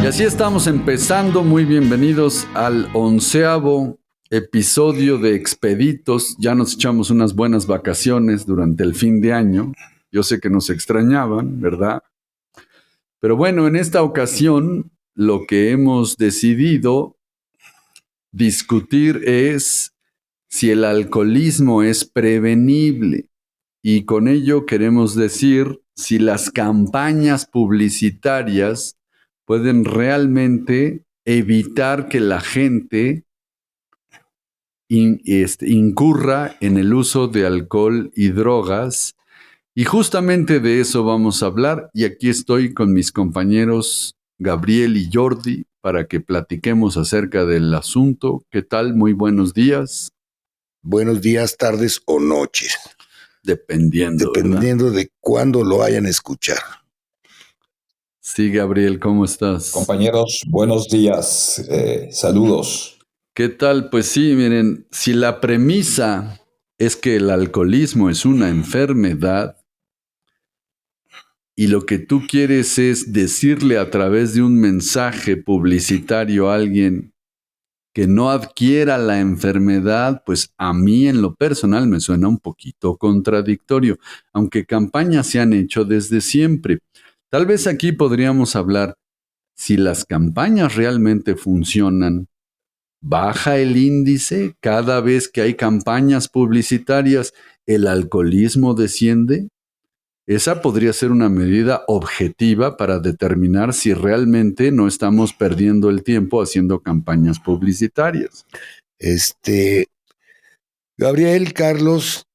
Y así estamos empezando. Muy bienvenidos al 11º episodio de Expeditos. Ya nos echamos unas buenas vacaciones durante el fin de año. Yo sé que nos extrañaban, ¿verdad? Pero bueno, en esta ocasión lo que hemos decidido discutir es si el alcoholismo es prevenible. Y con ello queremos decir si las campañas publicitarias pueden realmente evitar que la gente incurra en el uso de alcohol y drogas. Y justamente de eso vamos a hablar. Y aquí estoy con mis compañeros Gabriel y Jordi para que platiquemos acerca del asunto. ¿Qué tal? Muy buenos días. Buenos días, tardes o noches. Dependiendo de cuándo lo hayan escuchado. Sí, Gabriel, ¿cómo estás? Compañeros, buenos días, saludos. ¿Qué tal? Pues sí, miren, si la premisa es que el alcoholismo es una enfermedad y lo que tú quieres es decirle a través de un mensaje publicitario a alguien que no adquiera la enfermedad, pues a mí en lo personal me suena un poquito contradictorio, aunque campañas se han hecho desde siempre. Tal vez aquí podríamos hablar, si las campañas realmente funcionan, ¿baja el índice cada vez que hay campañas publicitarias? ¿El alcoholismo desciende? Esa podría ser una medida objetiva para determinar si realmente no estamos perdiendo el tiempo haciendo campañas publicitarias. Gabriel, Carlos,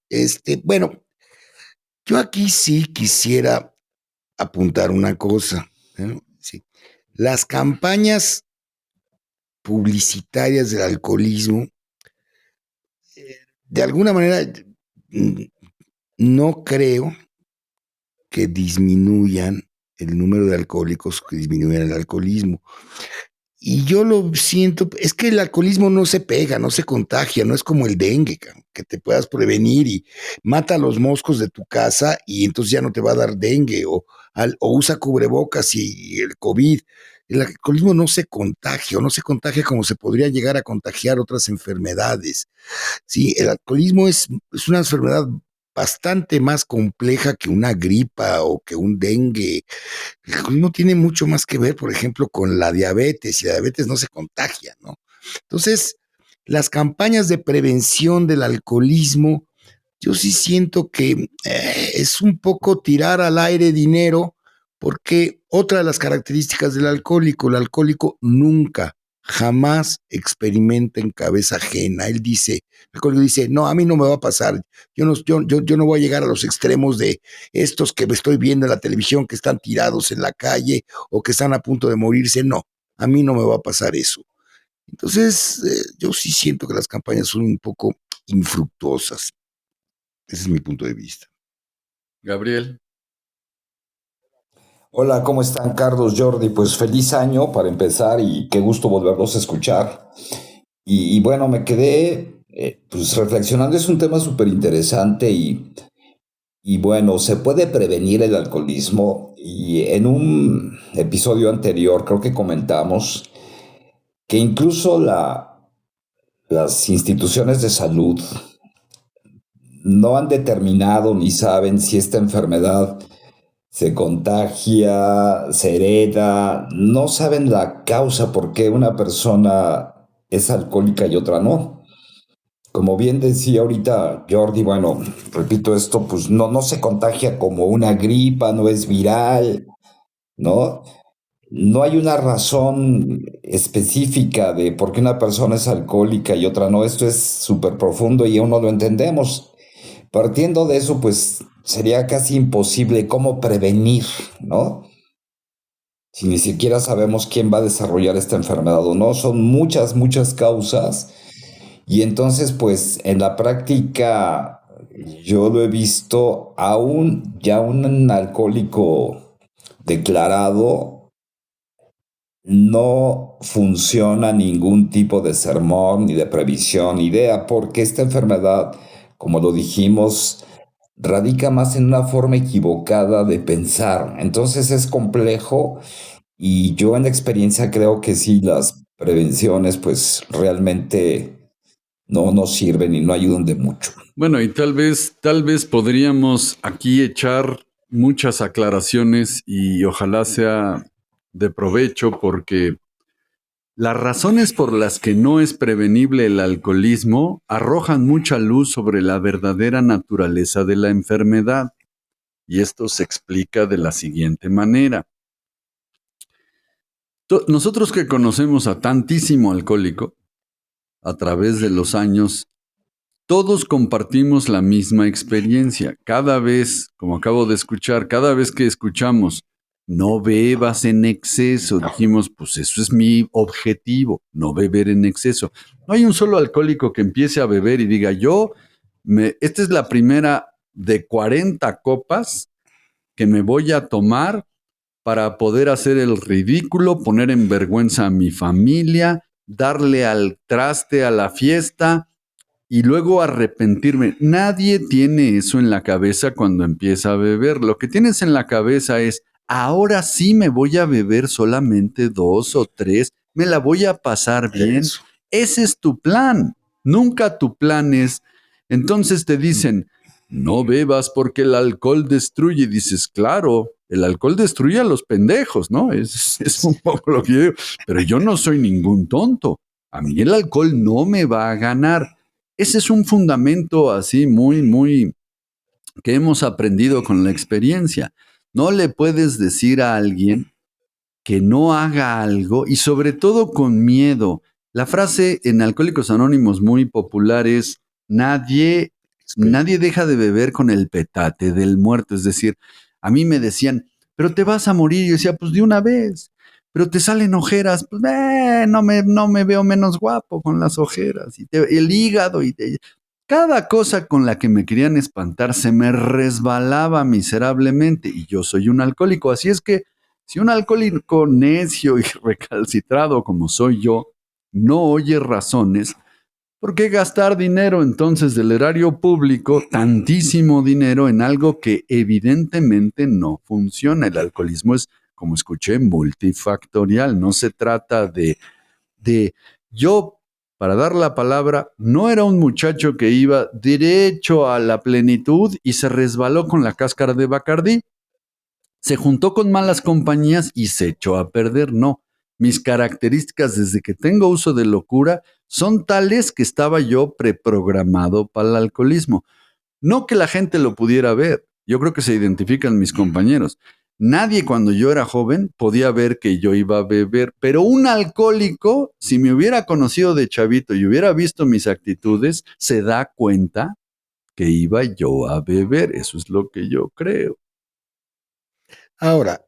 bueno, yo aquí sí quisiera apuntar una cosa, ¿no? Sí. Las campañas publicitarias del alcoholismo, de alguna manera, no creo que disminuyan el número de alcohólicos, que disminuyan el alcoholismo. Y yo lo siento, es que el alcoholismo no se pega, no se contagia, no es como el dengue, que te puedas prevenir y mata a los moscos de tu casa y entonces ya no te va a dar dengue, o usa cubrebocas y el COVID. El alcoholismo no se contagia, o no se contagia como se podría llegar a contagiar otras enfermedades. Sí, el alcoholismo es una enfermedad bastante más compleja que una gripa o que un dengue. El alcoholismo tiene mucho más que ver, por ejemplo, con la diabetes, y la diabetes no se contagia, ¿no? Entonces, las campañas de prevención del alcoholismo, yo sí siento que es un poco tirar al aire dinero, porque otra de las características del alcohólico, el alcohólico nunca, jamás experimenta en cabeza ajena. Él dice, el alcohólico dice, no, a mí no me va a pasar, yo no voy a llegar a los extremos de estos que me estoy viendo en la televisión, que están tirados en la calle o que están a punto de morirse. No, a mí no me va a pasar eso. Entonces, yo sí siento que las campañas son un poco infructuosas. Ese es mi punto de vista. Gabriel. Hola, ¿cómo están, Carlos, Jordi? Pues feliz año para empezar y qué gusto volverlos a escuchar. Y bueno, me quedé pues reflexionando, es un tema súper interesante y bueno, se puede prevenir el alcoholismo y en un episodio anterior creo que comentamos que incluso las instituciones de salud no han determinado ni saben si esta enfermedad se contagia, se hereda, no saben la causa por qué una persona es alcohólica y otra no. Como bien decía ahorita Jordi, bueno, repito esto, pues no se contagia como una gripa, no es viral, ¿no? No hay una razón específica de por qué una persona es alcohólica y otra no. Esto es súper profundo y aún no lo entendemos. Partiendo de eso, pues sería casi imposible cómo prevenir, ¿no? Si ni siquiera sabemos quién va a desarrollar esta enfermedad o no. Son muchas, muchas causas. Y entonces, pues en la práctica, yo lo he visto, aún ya un alcohólico declarado, no funciona ningún tipo de sermón, ni de previsión, ni idea, porque esta enfermedad, como lo dijimos, radica más en una forma equivocada de pensar. Entonces es complejo Y yo en experiencia creo que sí, las prevenciones pues realmente no sirven y no ayudan de mucho. Bueno, y tal vez podríamos aquí echar muchas aclaraciones y ojalá sea de provecho porque las razones por las que no es prevenible el alcoholismo arrojan mucha luz sobre la verdadera naturaleza de la enfermedad. Y esto se explica de la siguiente manera. Nosotros que conocemos a tantísimo alcohólico a través de los años, todos compartimos la misma experiencia. Cada vez, como acabo de escuchar, cada vez que escuchamos, no bebas en exceso, dijimos, pues eso es mi objetivo, no beber en exceso. No hay un solo alcohólico que empiece a beber y diga, esta es la primera de 40 copas que me voy a tomar para poder hacer el ridículo, poner en vergüenza a mi familia, darle al traste a la fiesta y luego arrepentirme. Nadie tiene eso en la cabeza cuando empieza a beber. Lo que tienes en la cabeza es, ahora sí me voy a beber solamente 2 o 3, me la voy a pasar bien. Eso. Ese es tu plan. Nunca tu plan es. Entonces te dicen, no bebas porque el alcohol destruye. Y dices, claro, el alcohol destruye a los pendejos, ¿no? Es un poco lo que yo digo. Pero yo no soy ningún tonto. A mí el alcohol no me va a ganar. Ese es un fundamento así muy que hemos aprendido con la experiencia. No le puedes decir a alguien que no haga algo y sobre todo con miedo. La frase en Alcohólicos Anónimos muy popular es nadie deja de beber con el petate del muerto. Es decir, a mí me decían, pero te vas a morir. Y yo decía, pues de una vez. Pero te salen ojeras, pues no me veo menos guapo con las ojeras. El hígado cada cosa con la que me querían espantar se me resbalaba miserablemente y yo soy un alcohólico. Así es que si un alcohólico necio y recalcitrado como soy yo no oye razones, ¿por qué gastar dinero entonces del erario público, tantísimo dinero, en algo que evidentemente no funciona? El alcoholismo es, como escuché, multifactorial. No se trata de yo, para dar la palabra, no era un muchacho que iba derecho a la plenitud y se resbaló con la cáscara de Bacardí. Se juntó con malas compañías y se echó a perder. No, mis características desde que tengo uso de locura son tales que estaba yo preprogramado para el alcoholismo. No que la gente lo pudiera ver. Yo creo que se identifican mis compañeros. Nadie cuando yo era joven podía ver que yo iba a beber, pero un alcohólico, si me hubiera conocido de chavito y hubiera visto mis actitudes, se da cuenta que iba yo a beber. Eso es lo que yo creo. Ahora,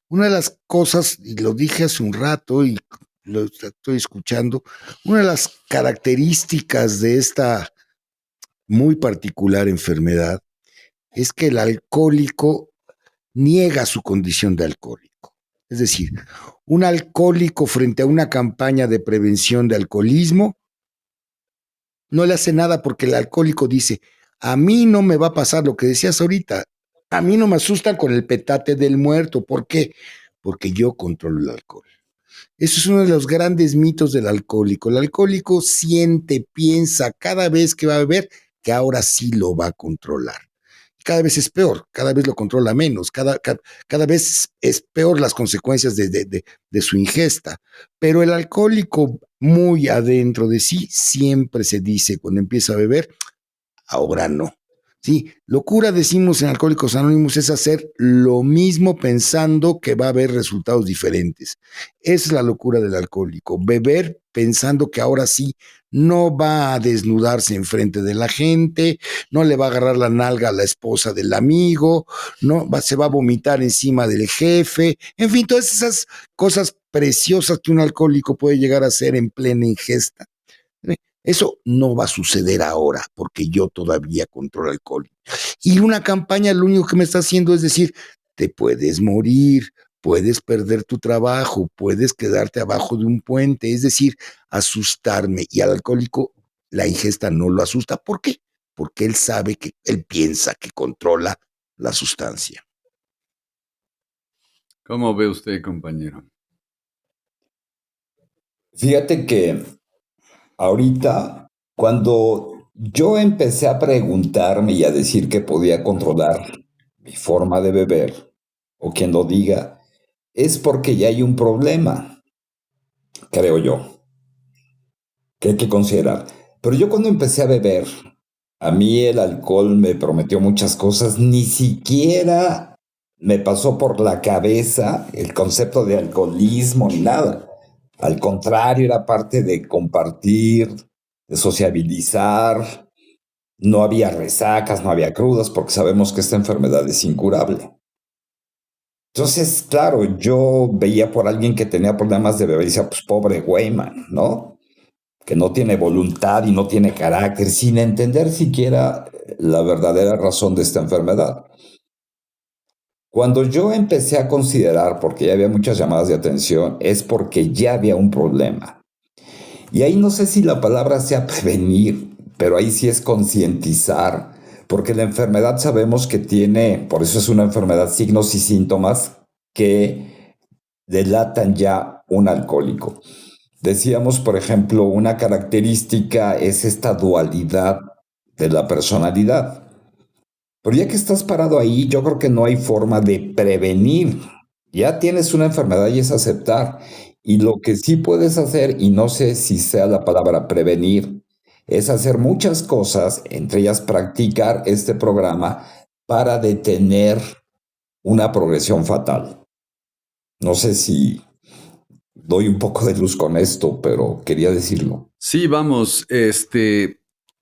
una de las cosas, y lo dije hace un rato y lo estoy escuchando, una de las características de esta muy particular enfermedad es que el alcohólico niega su condición de alcohólico. Es decir, un alcohólico frente a una campaña de prevención de alcoholismo no le hace nada porque el alcohólico dice, a mí no me va a pasar lo que decías ahorita, a mí no me asustan con el petate del muerto. ¿Por qué? Porque yo controlo el alcohol. Eso es uno de los grandes mitos del alcohólico. El alcohólico siente, piensa cada vez que va a beber que ahora sí lo va a controlar. Cada vez es peor, cada vez lo controla menos, cada vez es peor las consecuencias de su ingesta. Pero el alcohólico muy adentro de sí siempre se dice cuando empieza a beber, ahora no. Sí, locura decimos en Alcohólicos Anónimos es hacer lo mismo pensando que va a haber resultados diferentes. Esa es la locura del alcohólico, beber pensando que ahora sí no va a desnudarse enfrente de la gente, no le va a agarrar la nalga a la esposa del amigo, se va a vomitar encima del jefe, en fin, todas esas cosas preciosas que un alcohólico puede llegar a hacer en plena ingesta. Eso no va a suceder ahora porque yo todavía controlo el alcohol. Y una campaña lo único que me está haciendo es decir, te puedes morir, puedes perder tu trabajo, puedes quedarte abajo de un puente, es decir, asustarme. Y al alcohólico la ingesta no lo asusta. ¿Por qué? Porque él sabe que él piensa que controla la sustancia. ¿Cómo ve usted, compañero? Fíjate que ahorita, cuando yo empecé a preguntarme y a decir que podía controlar mi forma de beber, o quien lo diga, es porque ya hay un problema, creo yo, que hay que considerar. Pero yo cuando empecé a beber, a mí el alcohol me prometió muchas cosas, ni siquiera me pasó por la cabeza el concepto de alcoholismo ni nada. Al contrario, era parte de compartir, de sociabilizar. No había resacas, no había crudas, porque sabemos que esta enfermedad es incurable. Entonces, claro, yo veía por alguien que tenía problemas de beber y decía, pues pobre güey, man, ¿no? Que no tiene voluntad y no tiene carácter, sin entender siquiera la verdadera razón de esta enfermedad. Cuando yo empecé a considerar, porque ya había muchas llamadas de atención, es porque ya había un problema. Y ahí no sé si la palabra sea prevenir, pero ahí sí es concientizar, porque la enfermedad sabemos que tiene, por eso es una enfermedad, signos y síntomas que delatan ya un alcohólico. Decíamos, por ejemplo, una característica es esta dualidad de la personalidad. Pero ya que estás parado ahí, yo creo que no hay forma de prevenir. Ya tienes una enfermedad y es aceptar. Y lo que sí puedes hacer, y no sé si sea la palabra prevenir, es hacer muchas cosas, entre ellas practicar este programa para detener una progresión fatal. No sé si doy un poco de luz con esto, pero quería decirlo. Sí, vamos,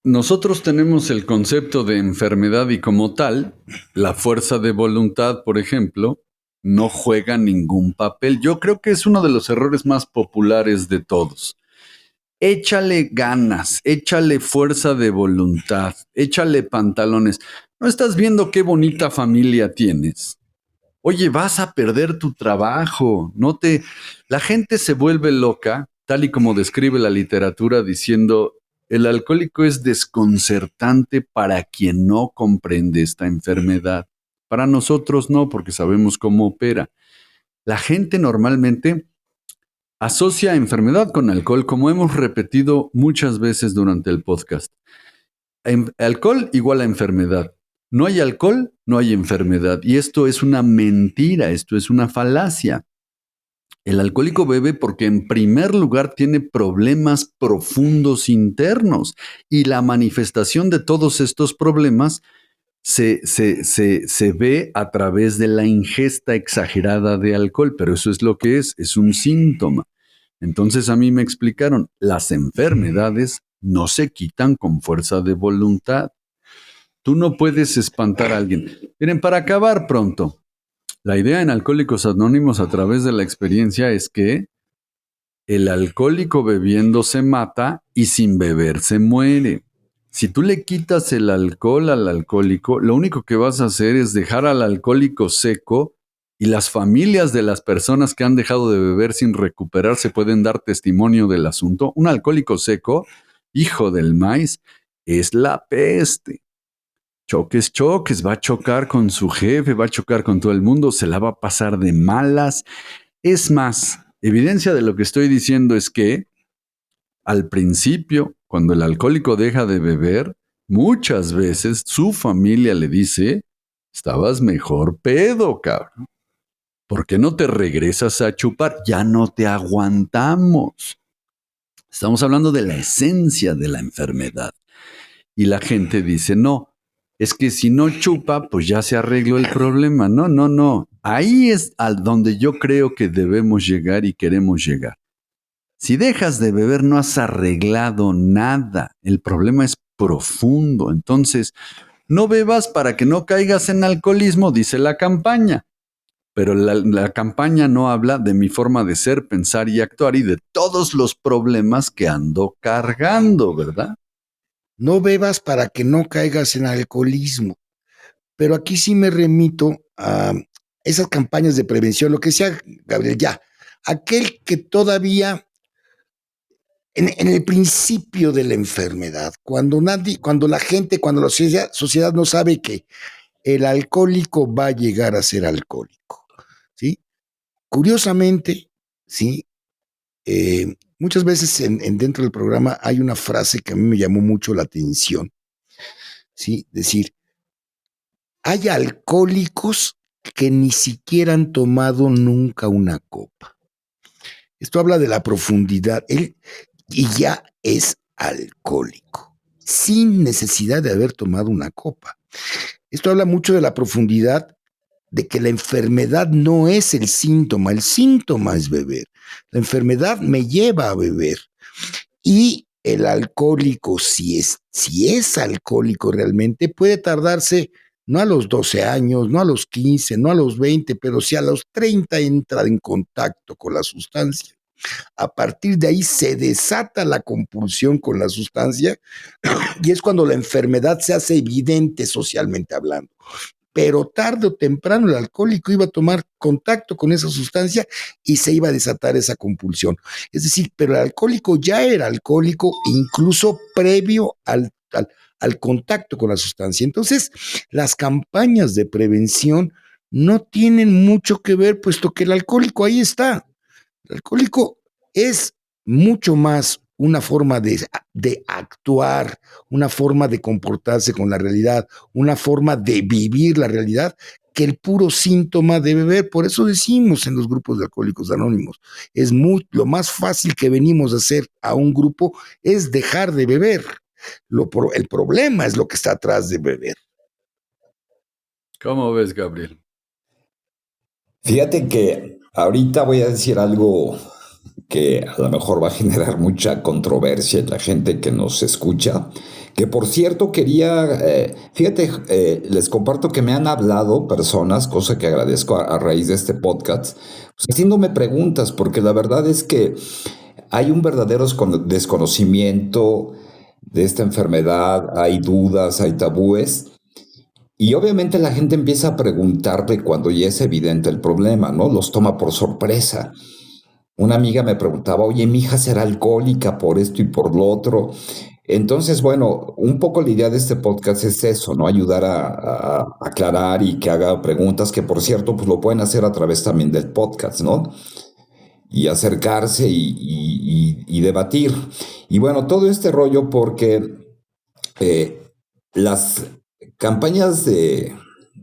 nosotros tenemos el concepto de enfermedad y como tal, la fuerza de voluntad, por ejemplo, no juega ningún papel. Yo creo que es uno de los errores más populares de todos. Échale ganas, échale fuerza de voluntad, échale pantalones. ¿No estás viendo qué bonita familia tienes? Oye, vas a perder tu trabajo. La gente se vuelve loca, tal y como describe la literatura, diciendo, el alcohólico es desconcertante para quien no comprende esta enfermedad. Para nosotros no, porque sabemos cómo opera. La gente normalmente asocia enfermedad con alcohol, como hemos repetido muchas veces durante el podcast. Alcohol igual a enfermedad. No hay alcohol, no hay enfermedad. Y esto es una mentira, esto es una falacia. El alcohólico bebe porque en primer lugar tiene problemas profundos internos y la manifestación de todos estos problemas se ve a través de la ingesta exagerada de alcohol, pero eso es lo que es un síntoma. Entonces a mí me explicaron, las enfermedades no se quitan con fuerza de voluntad. Tú no puedes espantar a alguien. Miren, para acabar pronto, la idea en Alcohólicos Anónimos a través de la experiencia es que el alcohólico bebiendo se mata y sin beber se muere. Si tú le quitas el alcohol al alcohólico, lo único que vas a hacer es dejar al alcohólico seco y las familias de las personas que han dejado de beber sin recuperarse pueden dar testimonio del asunto. Un alcohólico seco, hijo del maíz, es la peste. Choques, choques, va a chocar con su jefe, va a chocar con todo el mundo, se la va a pasar de malas. Es más, evidencia de lo que estoy diciendo es que al principio, cuando el alcohólico deja de beber, muchas veces su familia le dice, estabas mejor pedo, cabrón. ¿Por qué no te regresas a chupar? Ya no te aguantamos. Estamos hablando de la esencia de la enfermedad. Y la gente dice, no, es que si no chupa, pues ya se arregló el problema. No, no, no. Ahí es al donde yo creo que debemos llegar y queremos llegar. Si dejas de beber, no has arreglado nada. El problema es profundo. Entonces, no bebas para que no caigas en alcoholismo, dice la campaña. Pero la campaña no habla de mi forma de ser, pensar y actuar y de todos los problemas que ando cargando, ¿verdad? No bebas para que no caigas en alcoholismo. Pero aquí sí me remito a esas campañas de prevención, lo que decía Gabriel, ya, aquel que todavía en el principio de la enfermedad, cuando la gente, cuando la sociedad no sabe que el alcohólico va a llegar a ser alcohólico, ¿sí? Curiosamente, ¿sí? Muchas veces dentro del programa hay una frase que a mí me llamó mucho la atención, ¿sí? Decir, hay alcohólicos que ni siquiera han tomado nunca una copa. Esto habla de la profundidad. Él y ya es alcohólico, sin necesidad de haber tomado una copa. Esto habla mucho de la profundidad de que la enfermedad no es el síntoma es beber. La enfermedad me lleva a beber. Y el alcohólico, si es alcohólico realmente, puede tardarse no a los 12 años, no a los 15, no a los 20, pero si a los 30 entra en contacto con la sustancia, a partir de ahí se desata la compulsión con la sustancia y es cuando la enfermedad se hace evidente socialmente hablando. Pero tarde o temprano el alcohólico iba a tomar contacto con esa sustancia y se iba a desatar esa compulsión. Es decir, pero el alcohólico ya era alcohólico incluso previo al contacto con la sustancia. Entonces, las campañas de prevención no tienen mucho que ver, puesto que el alcohólico ahí está. El alcohólico es mucho más una forma de actuar, una forma de comportarse con la realidad, una forma de vivir la realidad, que el puro síntoma de beber. Por eso decimos en los grupos de Alcohólicos Anónimos, lo más fácil que venimos a hacer a un grupo es dejar de beber. El problema es lo que está atrás de beber. ¿Cómo ves, Gabriel? Fíjate que ahorita voy a decir algo que a lo mejor va a generar mucha controversia en la gente que nos escucha, que por cierto les comparto que me han hablado personas, cosa que agradezco a raíz de este podcast, pues, haciéndome preguntas, porque la verdad es que hay un verdadero desconocimiento de esta enfermedad, hay dudas, hay tabúes. Y obviamente la gente empieza a preguntarle cuando ya es evidente el problema, ¿no? Los toma por sorpresa. Una amiga me preguntaba, oye, mi hija será alcohólica por esto y por lo otro. Entonces, bueno, un poco la idea de este podcast es eso, ¿no? Ayudar a aclarar y que haga preguntas, que por cierto, pues lo pueden hacer a través también del podcast, ¿no? Y acercarse y debatir. Y bueno, todo este rollo porque las campañas de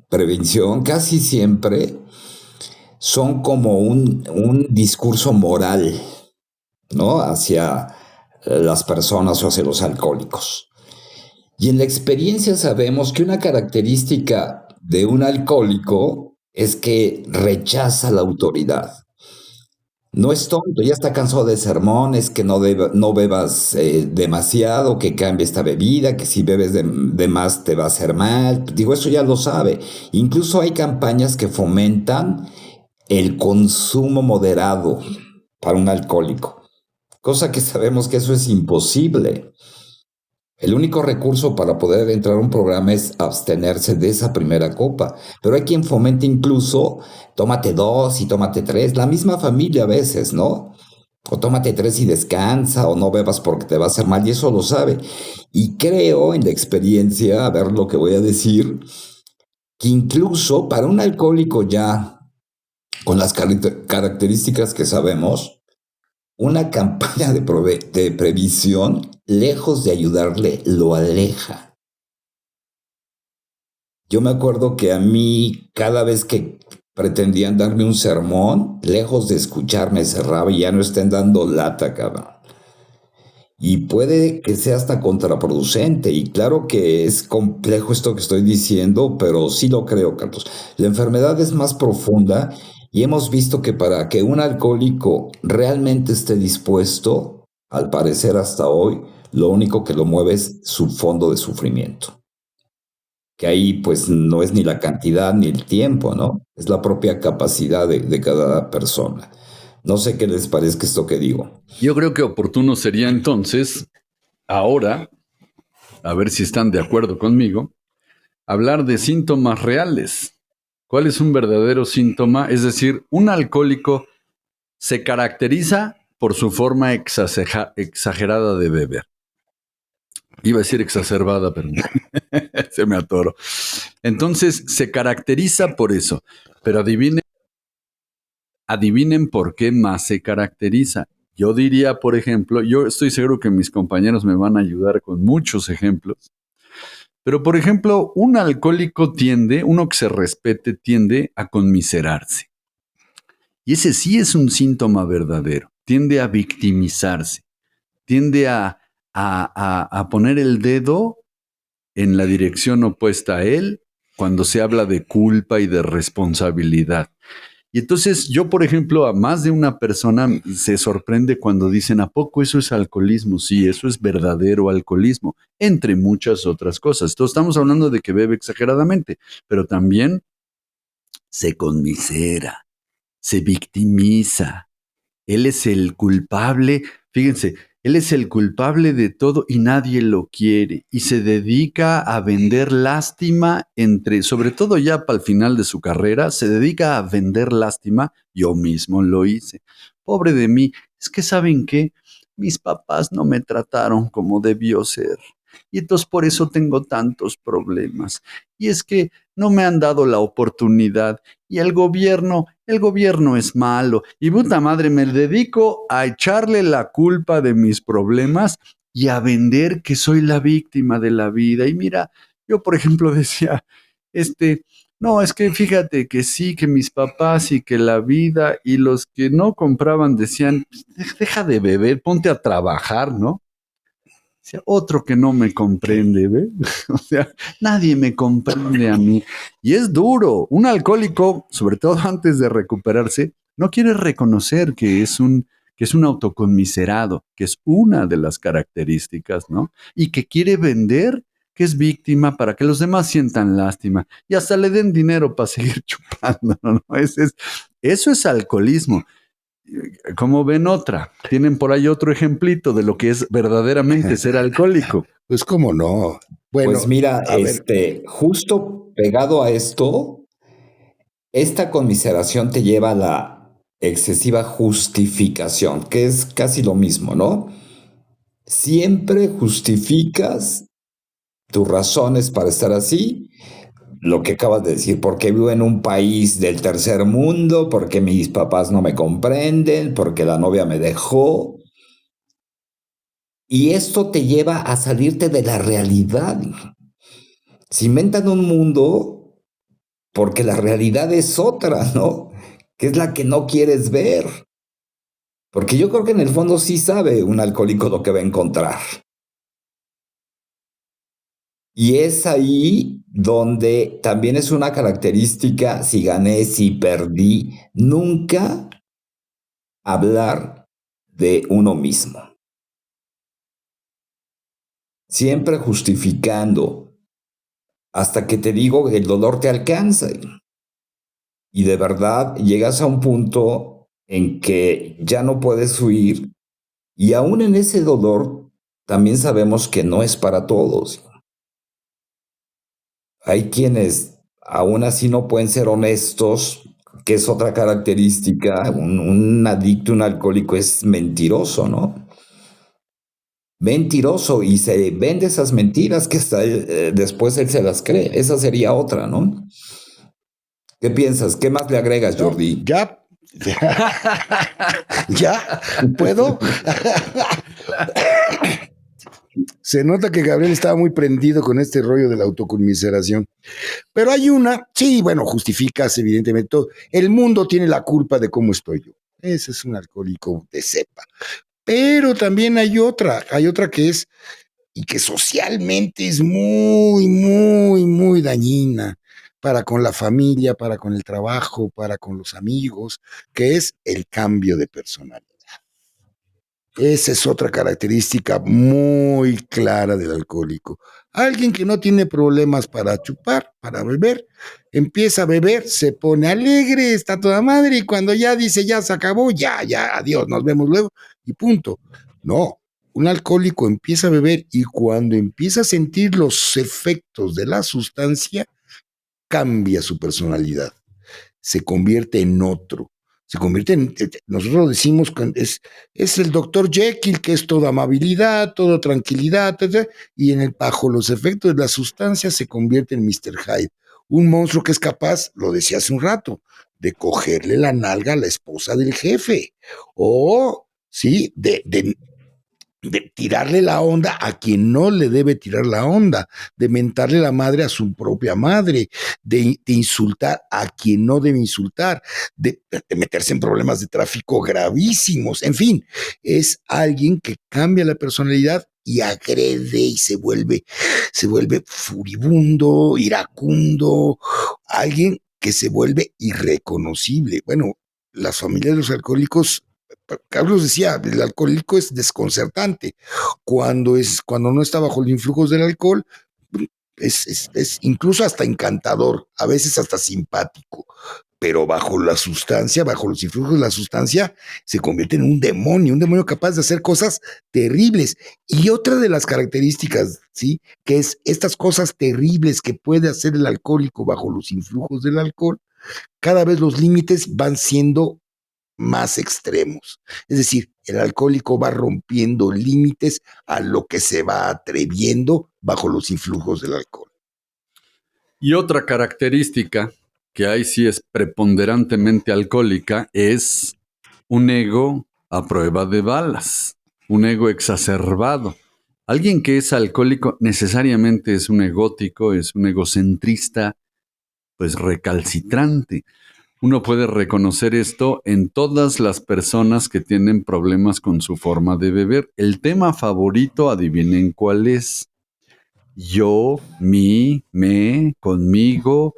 prevención casi siempre son como un discurso moral, ¿no? Hacia las personas o hacia los alcohólicos. Y en la experiencia sabemos que una característica de un alcohólico es que rechaza la autoridad. No es tonto, ya está cansado de sermones, que no bebas demasiado, que cambie esta bebida, que si bebes de más te va a hacer mal. Digo, eso ya lo sabe. Incluso hay campañas que fomentan el consumo moderado para un alcohólico, cosa que sabemos que eso es imposible. El único recurso para poder entrar a un programa es abstenerse de esa primera copa. Pero hay quien fomenta incluso, tómate 2 y tómate 3, la misma familia a veces, ¿no? O tómate 3 y descansa, o no bebas porque te va a hacer mal, y eso lo sabe. Y creo en la experiencia, a ver lo que voy a decir, que incluso para un alcohólico ya con las características que sabemos, una campaña de previsión, lejos de ayudarle, lo aleja. Yo me acuerdo que a mí, cada vez que pretendían darme un sermón, lejos de escucharme, cerraba y ya no estén dando lata, cabrón. Y puede que sea hasta contraproducente. Y claro que es complejo esto que estoy diciendo, pero sí lo creo, Carlos. La enfermedad es más profunda y hemos visto que para que un alcohólico realmente esté dispuesto, al parecer hasta hoy, lo único que lo mueve es su fondo de sufrimiento. Que ahí pues no es ni la cantidad ni el tiempo, ¿no? Es la propia capacidad de cada persona. No sé qué les parezca esto que digo. Yo creo que oportuno sería entonces, ahora, a ver si están de acuerdo conmigo, hablar de síntomas reales. ¿Cuál es un verdadero síntoma? Es decir, un alcohólico se caracteriza por su forma exagerada de beber. Iba a decir exacerbada, pero se me atoró. Entonces, se caracteriza por eso. Pero adivinen por qué más se caracteriza. Yo diría, por ejemplo, yo estoy seguro que mis compañeros me van a ayudar con muchos ejemplos, pero por ejemplo, un alcohólico uno que se respete, tiende a conmiserarse. Y ese sí es un síntoma verdadero. Tiende a victimizarse, tiende a poner el dedo en la dirección opuesta a él cuando se habla de culpa y de responsabilidad. Y entonces yo, por ejemplo, a más de una persona se sorprende cuando dicen, ¿a poco eso es alcoholismo? Sí, eso es verdadero alcoholismo, entre muchas otras cosas. Entonces estamos hablando de que bebe exageradamente, pero también se conmisera, se victimiza. Él es el culpable, fíjense, él es el culpable de todo y nadie lo quiere y se dedica a vender lástima sobre todo ya para el final de su carrera, se dedica a vender lástima. Yo mismo lo hice. Pobre de mí, es que ¿saben qué? Mis papás no me trataron como debió ser. Y entonces por eso tengo tantos problemas. Y es que no me han dado la oportunidad. Y el gobierno es malo. Y puta madre, me dedico a echarle la culpa de mis problemas y a vender que soy la víctima de la vida. Y mira, yo por ejemplo decía, no, es que fíjate que sí, que mis papás y que la vida y los que no compraban decían, deja de beber, ponte a trabajar, ¿no? O sea, otro que no me comprende, ¿ve? O sea, nadie me comprende a mí. Y es duro. Un alcohólico, sobre todo antes de recuperarse, no quiere reconocer que es un autoconmiserado, que es una de las características, ¿no? Y que quiere vender que es víctima para que los demás sientan lástima y hasta le den dinero para seguir chupando, ¿no? Eso es alcoholismo. ¿Cómo ven otra? ¿Tienen por ahí otro ejemplito de lo que es verdaderamente ser alcohólico? Pues cómo no. Bueno, pues mira, a ver, justo pegado a esto, esta conmiseración te lleva a la excesiva justificación, que es casi lo mismo, ¿no? Siempre justificas tus razones para estar así, lo que acabas de decir, porque vivo en un país del tercer mundo, porque mis papás no me comprenden, porque la novia me dejó. Y esto te lleva a salirte de la realidad. Se inventan un mundo porque la realidad es otra, ¿no? Que es la que no quieres ver. Porque yo creo que en el fondo sí sabe un alcohólico lo que va a encontrar. Y es ahí donde también es una característica, si gané, si perdí, nunca hablar de uno mismo. Siempre justificando, hasta que te digo que el dolor te alcanza. Y de verdad llegas a un punto en que ya no puedes huir. Y aún en ese dolor, también sabemos que no es para todos. Hay quienes aún así no pueden ser honestos, que es otra característica. Un adicto, un alcohólico es mentiroso, ¿no? Mentiroso, y se vende esas mentiras que hasta después él se las cree. Esa sería otra, ¿no? ¿Qué piensas? ¿Qué más le agregas, no, Jordi? ya, ya, ¿puedo? Se nota que Gabriel estaba muy prendido con este rollo de la autoconmiseración. Pero hay una, sí, bueno, justificas evidentemente todo. El mundo tiene la culpa de cómo estoy yo. Ese es un alcohólico de cepa. Pero también hay otra que es, y que socialmente es muy, muy, muy dañina para con la familia, para con el trabajo, para con los amigos, que es el cambio de personalidad. Esa es otra característica muy clara del alcohólico. Alguien que no tiene problemas para chupar, para beber, empieza a beber, se pone alegre, está toda madre, y cuando ya dice ya se acabó, ya, adiós, nos vemos luego, y punto. No, un alcohólico empieza a beber y cuando empieza a sentir los efectos de la sustancia, cambia su personalidad, se convierte en otro. Se convierte en, nosotros decimos que es el doctor Jekyll, que es toda amabilidad, toda tranquilidad, y bajo los efectos de la sustancia se convierte en Mr. Hyde, un monstruo que es capaz, lo decía hace un rato, de cogerle la nalga a la esposa del jefe, o ¿sí? De tirarle la onda a quien no le debe tirar la onda, de mentarle la madre a su propia madre, de insultar a quien no debe insultar, de meterse en problemas de tráfico gravísimos. En fin, es alguien que cambia la personalidad y agrede y se vuelve furibundo, iracundo, alguien que se vuelve irreconocible. Bueno, las familias de los alcohólicos, Carlos decía, el alcohólico es desconcertante. Cuando no está bajo los influjos del alcohol, es incluso hasta encantador, a veces hasta simpático, pero bajo la sustancia, bajo los influjos de la sustancia, se convierte en un demonio capaz de hacer cosas terribles. Y otra de las características, ¿sí? Que es estas cosas terribles que puede hacer el alcohólico bajo los influjos del alcohol, cada vez los límites van siendo más extremos. Es decir, el alcohólico va rompiendo límites a lo que se va atreviendo bajo los influjos del alcohol. Y otra característica que ahí sí es preponderantemente alcohólica es un ego a prueba de balas, un ego exacerbado. Alguien que es alcohólico necesariamente es un egótico, es un egocentrista, pues recalcitrante. Uno puede reconocer esto en todas las personas que tienen problemas con su forma de beber. El tema favorito, adivinen cuál es. Yo, mí, me, conmigo,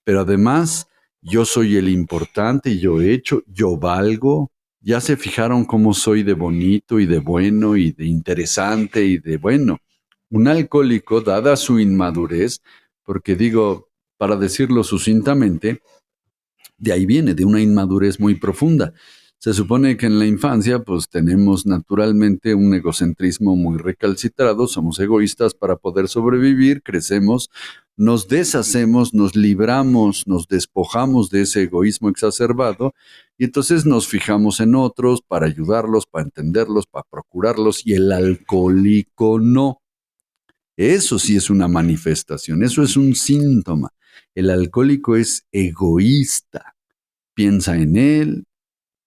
pero además yo soy el importante, yo he hecho, yo valgo. Ya se fijaron cómo soy de bonito y de bueno y de interesante y de bueno. Un alcohólico, dada su inmadurez, porque digo, para decirlo sucintamente, de ahí viene, de una inmadurez muy profunda. Se supone que en la infancia pues tenemos naturalmente un egocentrismo muy recalcitrado, somos egoístas para poder sobrevivir, crecemos, nos deshacemos, nos libramos, nos despojamos de ese egoísmo exacerbado y entonces nos fijamos en otros para ayudarlos, para entenderlos, para procurarlos y el alcohólico no. Eso sí es una manifestación, eso es un síntoma. El alcohólico es egoísta, piensa en él,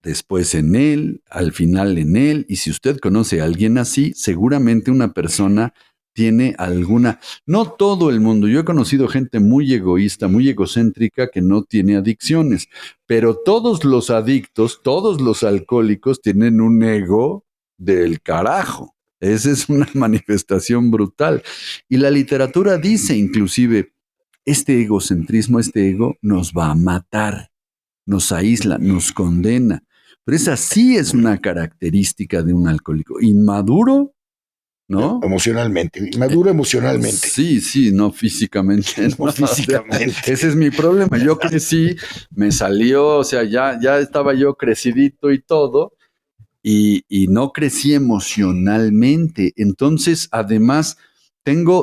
después en él, al final en él, y si usted conoce a alguien así, seguramente una persona tiene alguna, no todo el mundo, yo he conocido gente muy egoísta, muy egocéntrica que no tiene adicciones, pero todos los adictos, todos los alcohólicos tienen un ego del carajo. Esa es una manifestación brutal. Y la literatura dice inclusive, este egocentrismo, este ego nos va a matar, nos aísla, nos condena. Pero esa sí es una característica de un alcohólico. Inmaduro, ¿no? Emocionalmente, inmaduro emocionalmente. Sí, no físicamente. No físicamente. Ese es mi problema. Yo crecí, me salió, o sea, ya estaba yo crecidito y todo, y no crecí emocionalmente. Entonces, además,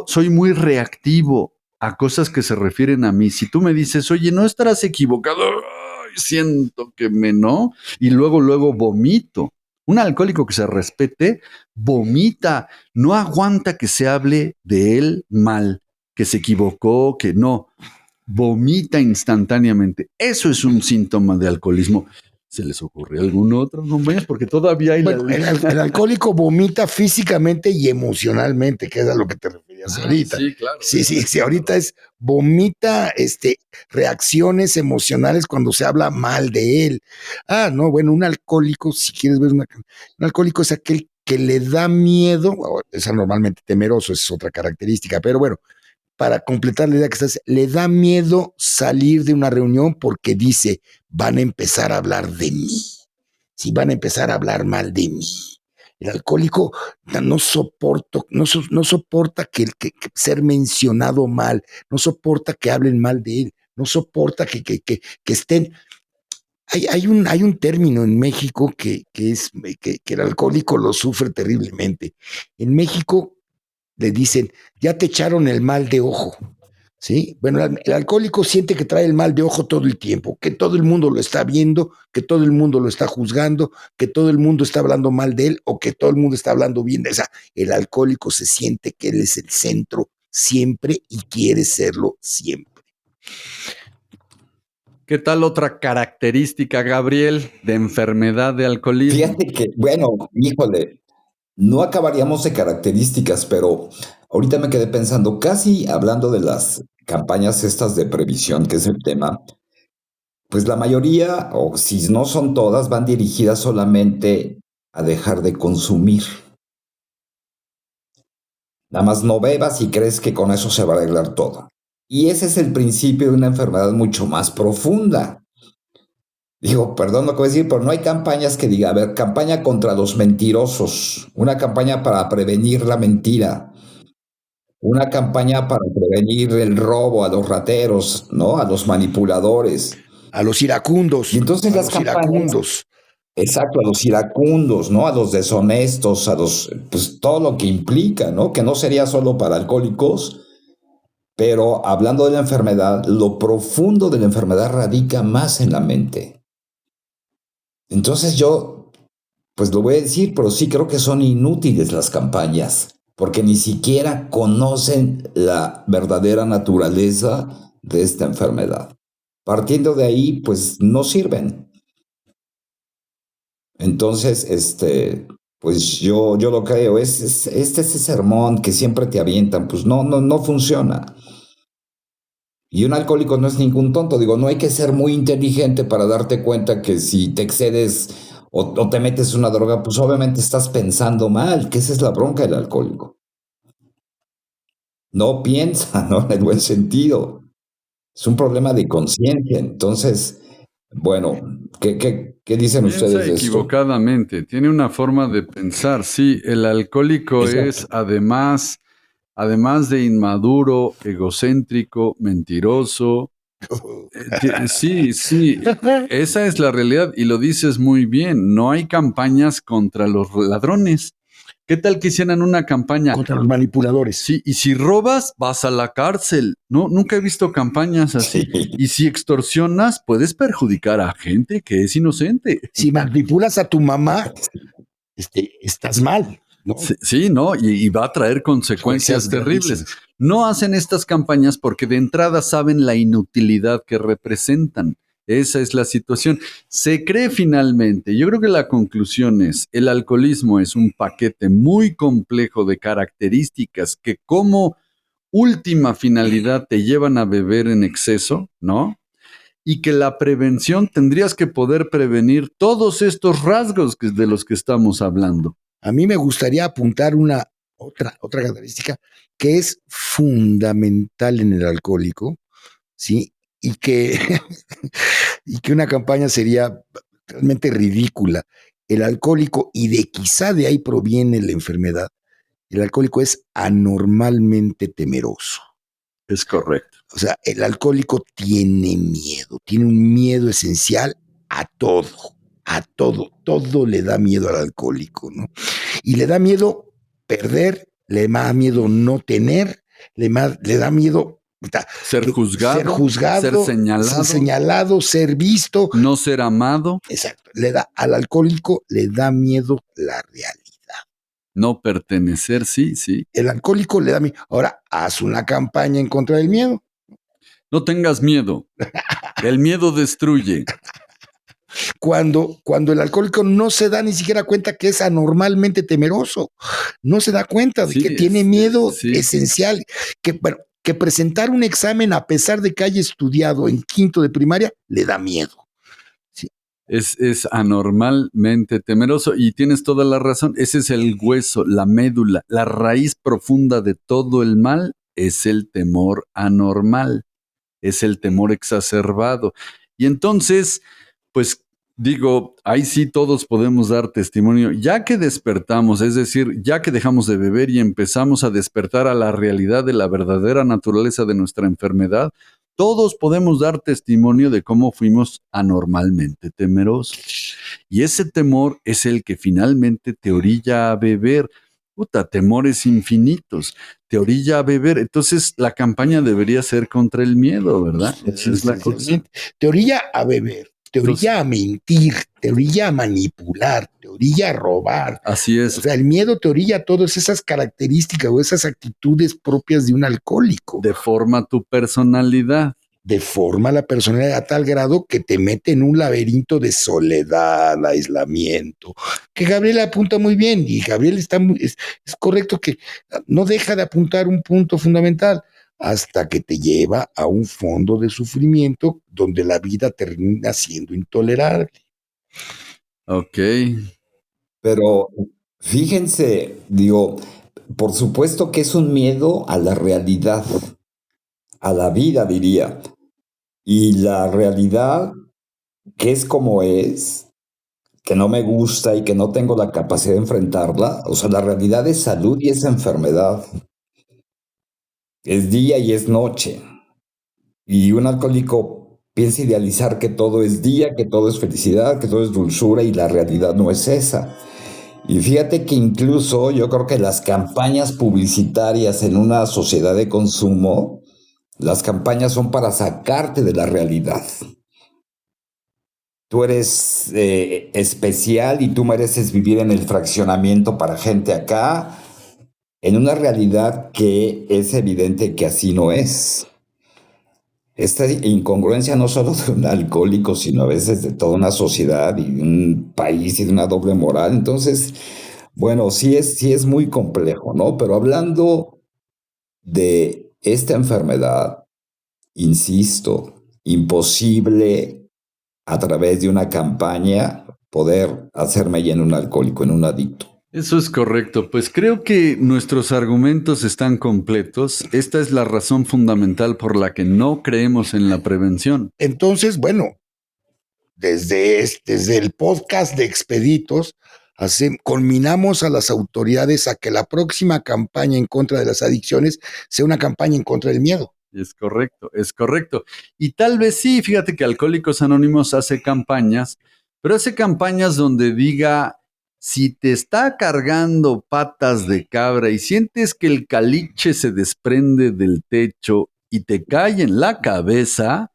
soy muy reactivo a cosas que se refieren a mí. Si tú me dices, oye, no estarás equivocado, ay, siento que no, y luego vomito. Un alcohólico que se respete, vomita, no aguanta que se hable de él mal, que se equivocó, que no, vomita instantáneamente. Eso es un síntoma de alcoholismo. ¿Se les ocurre algún otro? No, porque todavía hay bueno, el alcohólico vomita físicamente y emocionalmente, que es a lo que te referías ahorita. Sí, claro. Sí, ahorita es vomita reacciones emocionales cuando se habla mal de él. No, bueno, un alcohólico, si quieres ver un alcohólico es aquel que le da miedo, es anormalmente temeroso, esa es otra característica, pero bueno, para completar la idea que estás, le da miedo salir de una reunión porque dice, van a empezar a hablar de mí. Si van a empezar a hablar mal de mí. El alcohólico no soporta que ser mencionado mal, no soporta que hablen mal de él, no soporta que estén. Hay un término en México que el alcohólico lo sufre terriblemente. En México le dicen, ya te echaron el mal de ojo. ¿Sí? Bueno, el alcohólico siente que trae el mal de ojo todo el tiempo, que todo el mundo lo está viendo, que todo el mundo lo está juzgando, que todo el mundo está hablando mal de él o que todo el mundo está hablando bien de él. O sea, el alcohólico se siente que él es el centro siempre y quiere serlo siempre. ¿Qué tal otra característica, Gabriel, de enfermedad de alcoholismo? Fíjate que, bueno, híjole, no acabaríamos de características, pero ahorita me quedé pensando, casi hablando de las campañas estas de previsión, que es el tema, pues la mayoría, o si no son todas, van dirigidas solamente a dejar de consumir. Nada más no bebas y crees que con eso se va a arreglar todo. Y ese es el principio de una enfermedad mucho más profunda. Digo, perdón lo que voy a decir, pero no hay campañas que diga, a ver, campaña contra los mentirosos, una campaña para prevenir la mentira, una campaña para prevenir el robo a los rateros, ¿no? A los manipuladores. A los iracundos. Y entonces a las los campañas, iracundos. exacto, a los iracundos, ¿no? A los deshonestos, a los, pues todo lo que implica, ¿no? Que no sería solo para alcohólicos, pero hablando de la enfermedad, lo profundo de la enfermedad radica más en la mente. Entonces yo, pues lo voy a decir, pero sí creo que son inútiles las campañas, porque ni siquiera conocen la verdadera naturaleza de esta enfermedad. Partiendo de ahí, pues no sirven. Entonces, pues yo lo creo, ese sermón que siempre te avientan, pues no funciona. Y un alcohólico no es ningún tonto, digo, no hay que ser muy inteligente para darte cuenta que si te excedes o te metes una droga, pues obviamente estás pensando mal, que esa es la bronca del alcohólico. No piensa, ¿no? En el buen sentido. Es un problema de conciencia. Entonces, bueno, ¿qué dicen Piensa ustedes de esto? equivocadamente, tiene una forma de pensar. Sí, el alcohólico es además de inmaduro, egocéntrico, mentiroso. Sí, esa es la realidad y lo dices muy bien. No hay campañas contra los ladrones. ¿Qué tal que hicieran una campaña? Contra los manipuladores. Sí, y si robas, vas a la cárcel. No, nunca he visto campañas así. Sí. Y si extorsionas, puedes perjudicar a gente que es inocente. Si manipulas a tu mamá, estás mal, ¿no? Sí, ¿no? Y va a traer consecuencias terribles. No hacen estas campañas porque de entrada saben la inutilidad que representan. Esa es la situación. Se cree finalmente, yo creo que la conclusión es, el alcoholismo es un paquete muy complejo de características que como última finalidad te llevan a beber en exceso, ¿no? Y que la prevención tendrías que poder prevenir todos estos rasgos de los que estamos hablando. A mí me gustaría apuntar otra característica que es fundamental en el alcohólico, ¿sí? Y que una campaña sería realmente ridícula. El alcohólico, y quizá de ahí proviene la enfermedad, el alcohólico es anormalmente temeroso. Es correcto. O sea, el alcohólico tiene un miedo esencial a todo le da miedo al alcohólico, ¿no? Y le da miedo perder, le da miedo no tener, le da miedo ser juzgado, ser señalado, ser visto, no ser amado. Exacto. Al alcohólico le da miedo la realidad. No pertenecer, sí. El alcohólico le da miedo. Ahora, haz una campaña en contra del miedo. No tengas miedo. El miedo destruye. Cuando el alcohólico no se da ni siquiera cuenta que es anormalmente temeroso, no se da cuenta de que tiene miedo esencial, que presentar un examen a pesar de que haya estudiado en quinto de primaria, le da miedo. Sí. Es anormalmente temeroso y tienes toda la razón. Ese es el hueso, la médula, la raíz profunda de todo el mal es el temor anormal, es el temor exacerbado. Y entonces, pues digo, ahí sí todos podemos dar testimonio. Ya que despertamos, es decir, ya que dejamos de beber y empezamos a despertar a la realidad de la verdadera naturaleza de nuestra enfermedad, todos podemos dar testimonio de cómo fuimos anormalmente temerosos. Y ese temor es el que finalmente te orilla a beber. Temores infinitos, te orilla a beber. Entonces, la campaña debería ser contra el miedo, ¿verdad? Esa es la cosa. Te orilla a beber, te orilla a mentir, te orilla a manipular, te orilla a robar. Así es. O sea, el miedo te orilla a todas esas características o esas actitudes propias de un alcohólico. Deforma tu personalidad. deforma la personalidad a tal grado que te mete en un laberinto de soledad, aislamiento, que Gabriel apunta muy bien, y Gabriel es correcto que no deja de apuntar un punto fundamental, hasta que te lleva a un fondo de sufrimiento donde la vida termina siendo intolerable. Ok. Pero fíjense, digo, por supuesto que es un miedo a la realidad, a la vida, diría. Y la realidad, que es como es, que no me gusta y que no tengo la capacidad de enfrentarla, o sea, la realidad es salud y es enfermedad. Es día y es noche. Y un alcohólico piensa idealizar que todo es día, que todo es felicidad, que todo es dulzura y la realidad no es esa. Y fíjate que incluso yo creo que las campañas publicitarias en una sociedad de consumo, las campañas son para sacarte de la realidad. Tú eres especial y tú mereces vivir en el fraccionamiento para gente acá, en una realidad que es evidente que así no es. Esta incongruencia no solo de un alcohólico, sino a veces de toda una sociedad y de un país y de una doble moral. Entonces, bueno, sí es muy complejo, ¿no? Pero hablando de esta enfermedad, insisto, imposible a través de una campaña poder hacerme ya en un alcohólico, en un adicto. Eso es correcto. Pues creo que nuestros argumentos están completos. Esta es la razón fundamental por la que no creemos en la prevención. Entonces, bueno, desde el podcast de Expeditos, conminamos a las autoridades a que la próxima campaña en contra de las adicciones sea una campaña en contra del miedo. Es correcto, es correcto. Y tal vez sí, fíjate que Alcohólicos Anónimos hace campañas, pero hace campañas donde diga, si te está cargando patas de cabra y sientes que el caliche se desprende del techo y te cae en la cabeza,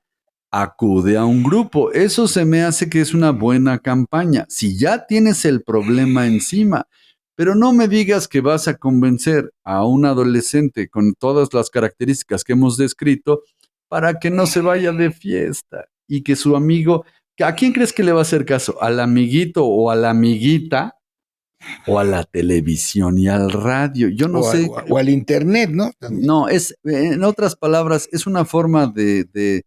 acude a un grupo. Eso se me hace que es una buena campaña. Si ya tienes el problema encima, pero no me digas que vas a convencer a un adolescente con todas las características que hemos descrito para que no se vaya de fiesta y que su amigo, ¿a quién crees que le va a hacer caso? ¿Al amiguito o a la amiguita? O a la televisión y al radio. Yo no sé. O al internet, ¿no? No, es, en otras palabras, es una forma de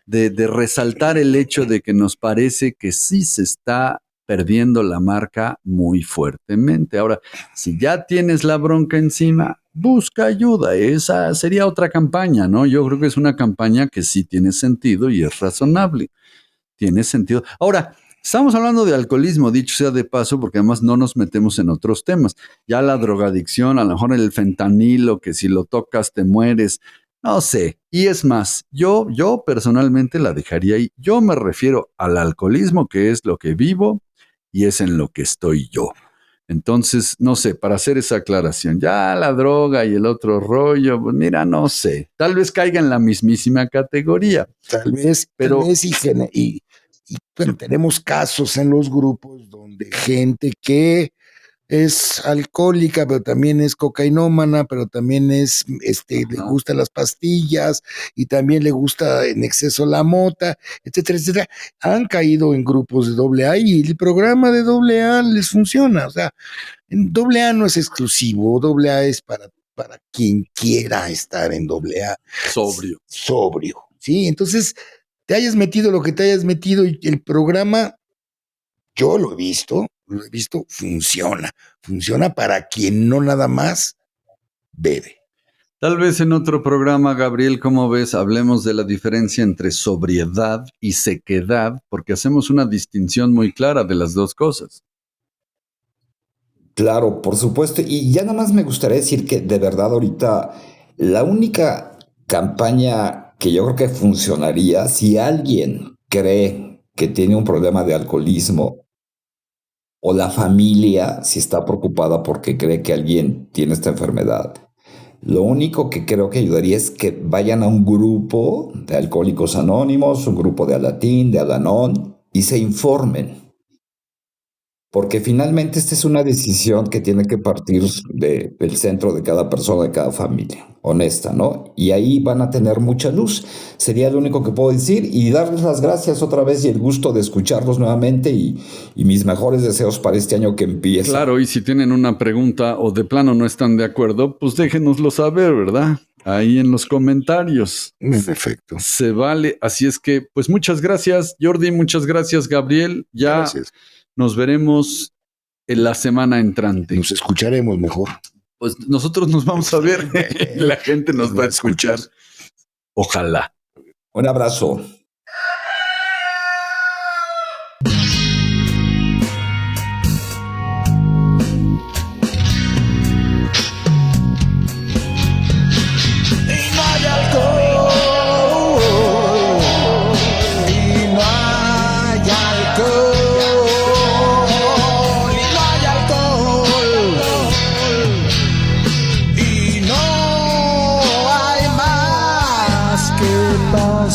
resaltar el hecho de que nos parece que sí se está perdiendo la marca muy fuertemente. Ahora, si ya tienes la bronca encima, busca ayuda. Esa sería otra campaña, ¿no? Yo creo que es una campaña que sí tiene sentido y es razonable. Tiene sentido. Ahora, estamos hablando de alcoholismo, dicho sea de paso, porque además no nos metemos en otros temas. Ya la drogadicción, a lo mejor el fentanilo, que si lo tocas te mueres, no sé. Y es más, yo personalmente la dejaría ahí. Yo me refiero al alcoholismo, que es lo que vivo y es en lo que estoy yo. Entonces, no sé, para hacer esa aclaración, ya la droga y el otro rollo, pues mira, no sé, tal vez caiga en la mismísima categoría. Tal vez, y bueno, tenemos casos en los grupos donde gente que es alcohólica, pero también es cocainómana, pero también le gustan las pastillas y también le gusta en exceso la mota, etcétera, etcétera. Han caído en grupos de AA y el programa de AA les funciona. O sea, en AA no es exclusivo, AA es para quien quiera estar en AA. Sobrio. Sobrio, ¿sí? Entonces, te hayas metido lo que te hayas metido y el programa, yo lo he visto, funciona para quien no nada más bebe. Tal vez en otro programa, Gabriel, ¿cómo ves? Hablemos de la diferencia entre sobriedad y sequedad, porque hacemos una distinción muy clara de las dos cosas. Claro, por supuesto. Y ya nada más me gustaría decir que de verdad ahorita la única campaña que yo creo que funcionaría si alguien cree que tiene un problema de alcoholismo o la familia si está preocupada porque cree que alguien tiene esta enfermedad. Lo único que creo que ayudaría es que vayan a un grupo de Alcohólicos Anónimos, un grupo de Alatín, de Al-Anon y se informen. Porque finalmente esta es una decisión que tiene que partir del centro de cada persona, de cada familia. honesta, ¿no? Y ahí van a tener mucha luz. Sería lo único que puedo decir y darles las gracias otra vez y el gusto de escucharlos nuevamente y mis mejores deseos para este año que empieza. Claro, y si tienen una pregunta o de plano no están de acuerdo, pues déjenoslo saber, ¿verdad? Ahí en los comentarios. En efecto. Se vale. Así es que, pues muchas gracias, Jordi, muchas gracias, Gabriel. Ya Gracias. nos veremos en la semana entrante. Nos escucharemos mejor. Pues nosotros nos vamos a ver. La gente nos va a escuchar. Ojalá. Un abrazo.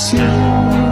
Pasión.